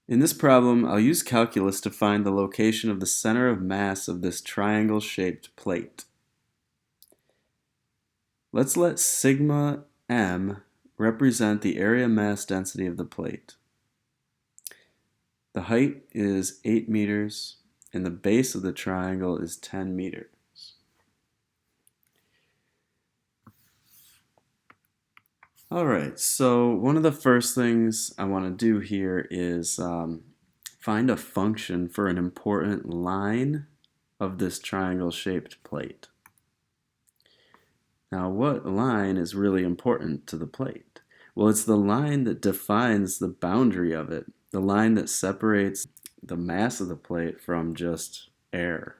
In this problem, I'll use calculus to find the location of the center of mass of this triangle-shaped plate. Let's let sigma m represent the area mass density of the plate. The height is 8 meters, and the base of the triangle is 10 meters. Alright, so one of the first things I want to do here is find a function for an important line of this triangle-shaped plate. Now, what line is really important to the plate? Well, it's the line that defines the boundary of it, the line that separates the mass of the plate from just air.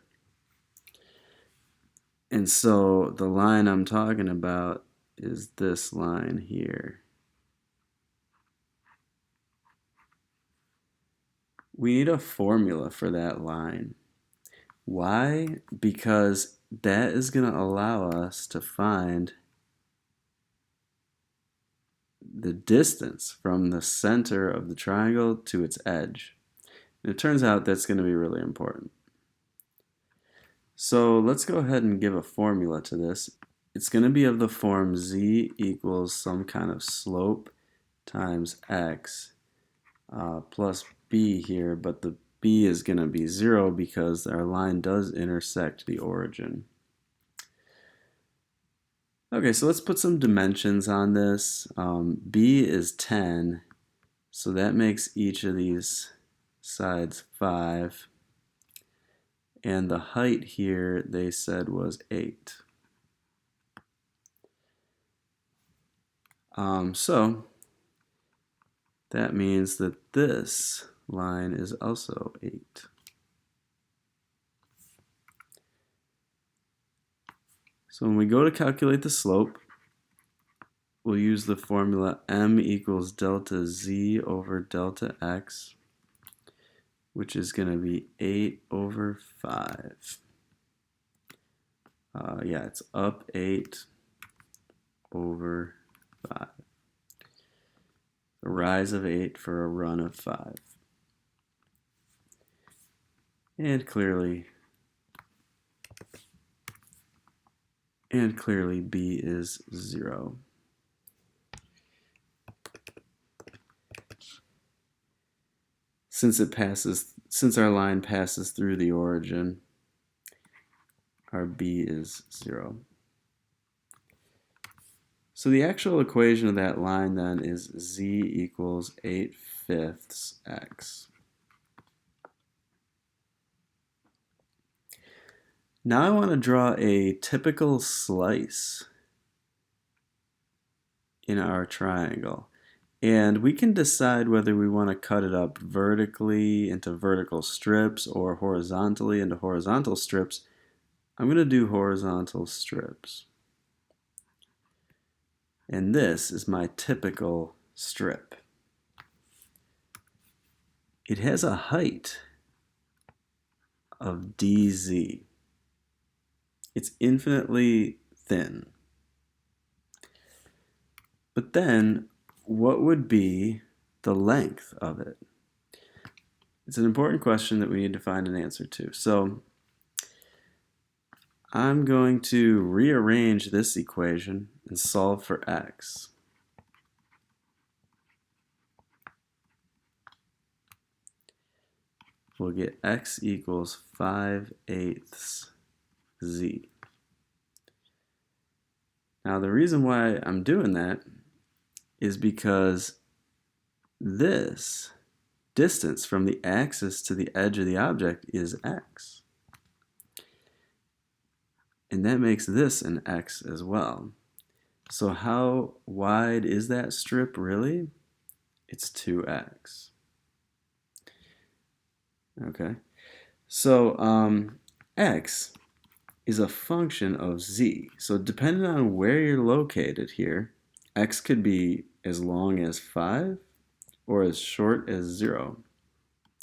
And so the line I'm talking about is this line here. We need a formula for that line. Why? Because that is going to allow us to find the distance from the center of the triangle to its edge. And it turns out that's going to be really important. So let's go ahead and give a formula to this. It's going to be of the form z equals some kind of slope times x plus b here, but the b is going to be 0 because our line does intersect the origin. Okay, so let's put some dimensions on this. B is 10, so that makes each of these sides 5. And the height here, they said, was 8. So that means that this line is also 8. So when we go to calculate the slope, we'll use the formula m equals delta z over delta x, which is going to be 8 over 5. Yeah, it's up 8 over 5. A rise of 8 for a run of 5. And clearly b is 0. Since our line passes through the origin, our b is 0. So the actual equation of that line then is z equals 8/5 x. Now I want to draw a typical slice in our triangle. And we can decide whether we want to cut it up vertically into vertical strips or horizontally into horizontal strips. I'm going to do horizontal strips. And this is my typical strip. It has a height of dz. It's infinitely thin. But then, what would be the length of it? It's an important question that we need to find an answer to. So I'm going to rearrange this equation and solve for x. We'll get x equals 5/8 z. Now the reason why I'm doing that is because this distance from the axis to the edge of the object is x. And that makes this an x as well. So how wide is that strip really? It's 2x. Okay, so x is a function of z. So depending on where you're located here, x could be as long as 5 or as short as 0.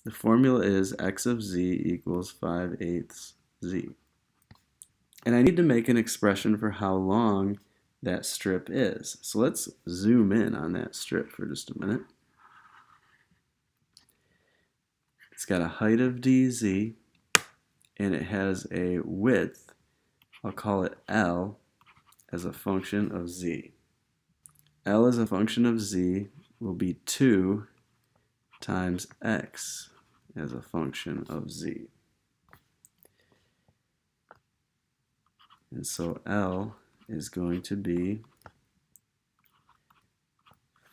The formula is x of z equals 5/8 z. And I need to make an expression for how long that strip is. So let's zoom in on that strip for just a minute. It's got a height of dz, and it has a width, I'll call it L, as a function of z. L as a function of z will be 2 times x as a function of z. And so L is going to be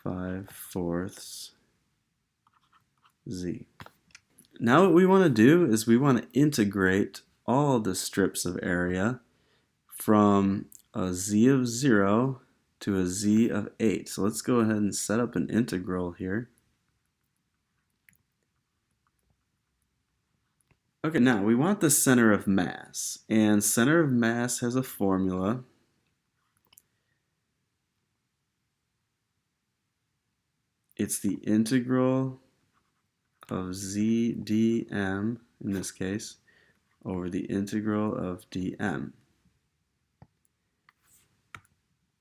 5/4 z. Now what we want to do is we want to integrate all the strips of area from a z of 0 to a z of 8. So let's go ahead and set up an integral here. Okay, now we want the center of mass, and center of mass has a formula. It's the integral of z dm, in this case, over the integral of dm.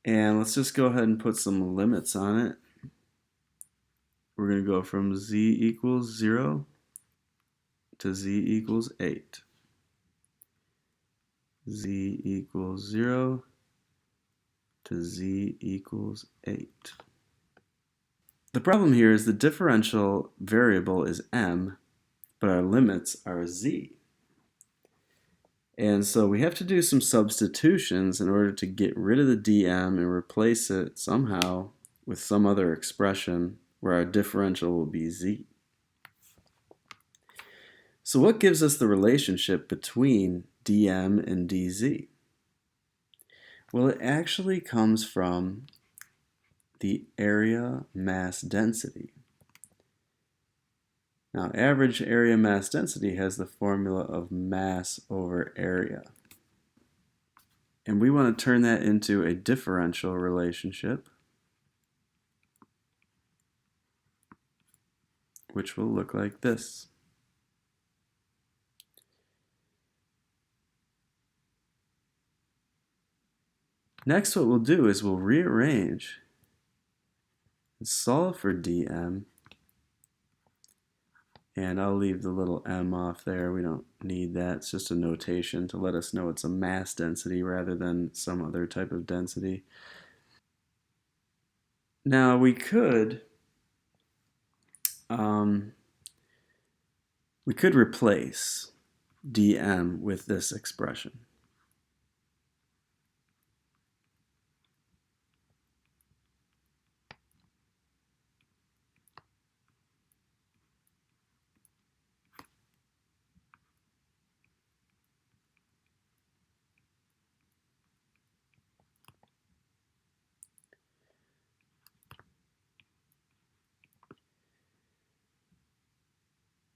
And let's just go ahead and put some limits on it. We're going to go from z equals 0 to z equals 8. Z equals 0 to z equals 8. The problem here is the differential variable is m, but our limits are z. And so we have to do some substitutions in order to get rid of the dm and replace it somehow with some other expression where our differential will be z. So what gives us the relationship between dm and dz? Well, it actually comes from the area mass density. Now, average area mass density has the formula of mass over area. And we want to turn that into a differential relationship, which will look like this. Next, what we'll do is we'll rearrange and solve for dm. And I'll leave the little m off there. We don't need that. It's just a notation to let us know it's a mass density rather than some other type of density. Now we could replace dm with this expression.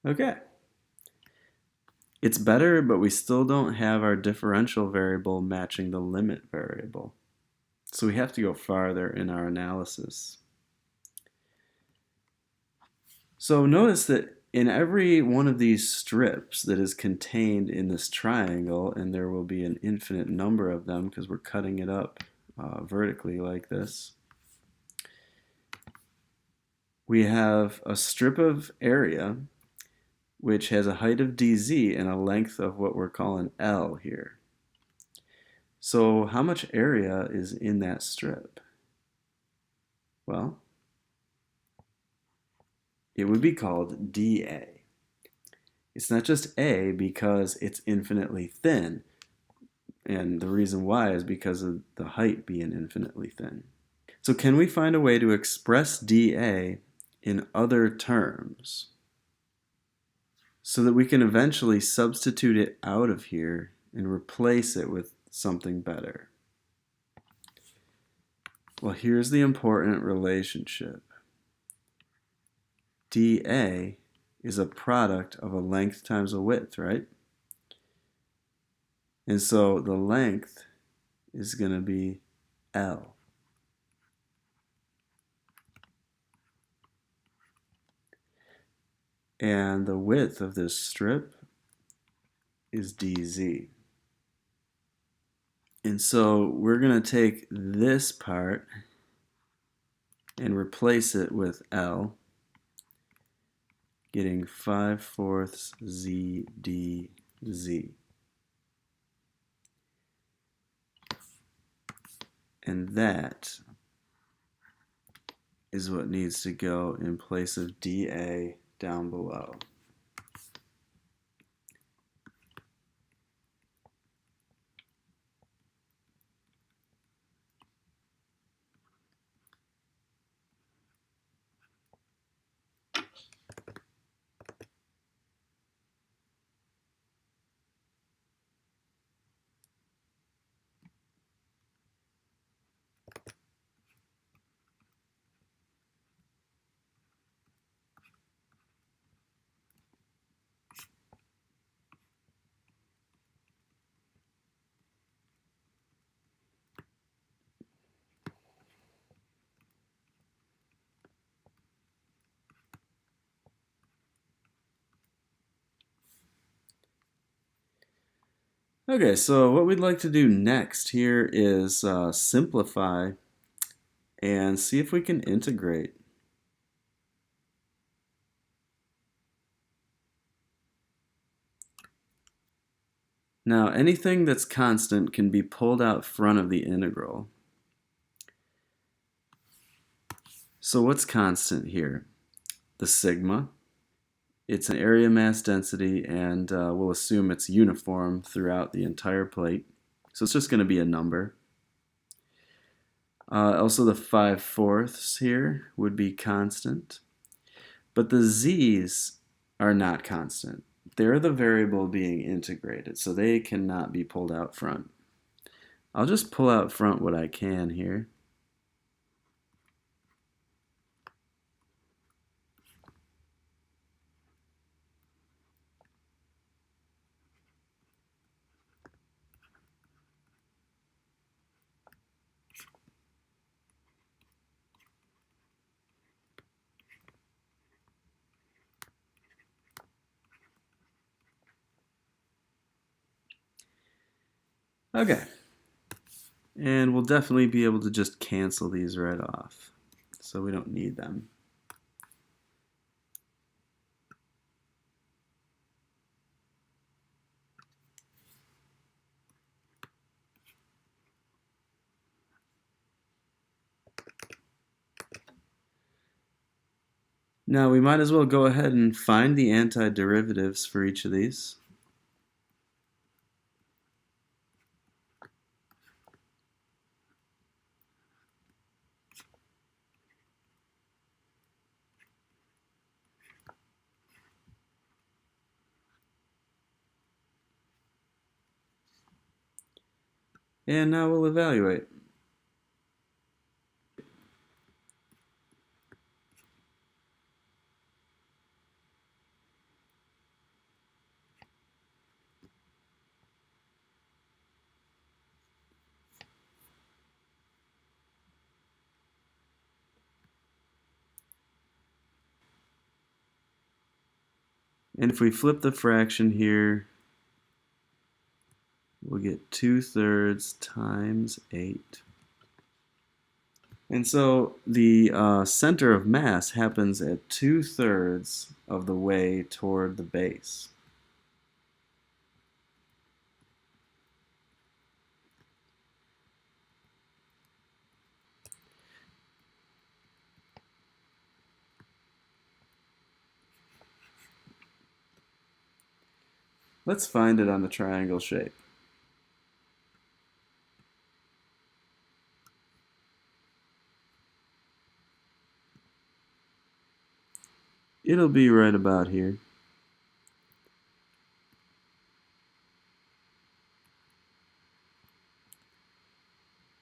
Okay. It's better, but we still don't have our differential variable matching the limit variable. So we have to go farther in our analysis. So notice that in every one of these strips that is contained in this triangle, and there will be an infinite number of them because we're cutting it up vertically like this, we have a strip of area which has a height of dz and a length of what we're calling L here. So how much area is in that strip? Well, it would be called dA. It's not just A because it's infinitely thin, and the reason why is because of the height being infinitely thin. So can we find a way to express dA in other terms so that we can eventually substitute it out of here and replace it with something better? Well, here's the important relationship. dA is a product of a length times a width, right? And so the length is going to be L. And the width of this strip is dz. And so we're going to take this part and replace it with L. getting 5/4 z dz. And that is what needs to go in place of dA down below. Okay, so what we'd like to do next here is simplify and see if we can integrate. Now, anything that's constant can be pulled out front of the integral. So what's constant here? The sigma. It's an area mass density, and we'll assume it's uniform throughout the entire plate. So it's just going to be a number. Also the 5/4 here would be constant. But the z's are not constant. They're the variable being integrated, so they cannot be pulled out front. I'll just pull out front what I can here. Okay. And we'll definitely be able to just cancel these right off, so we don't need them. Now we might as well go ahead and find the antiderivatives for each of these. And now we'll evaluate. And if we flip the fraction here, we'll get 2/3 times 8. And so the center of mass happens at 2/3 of the way toward the base. Let's find it on the triangle shape. It'll be right about here.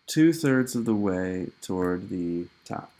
Two-thirds of the way toward the top.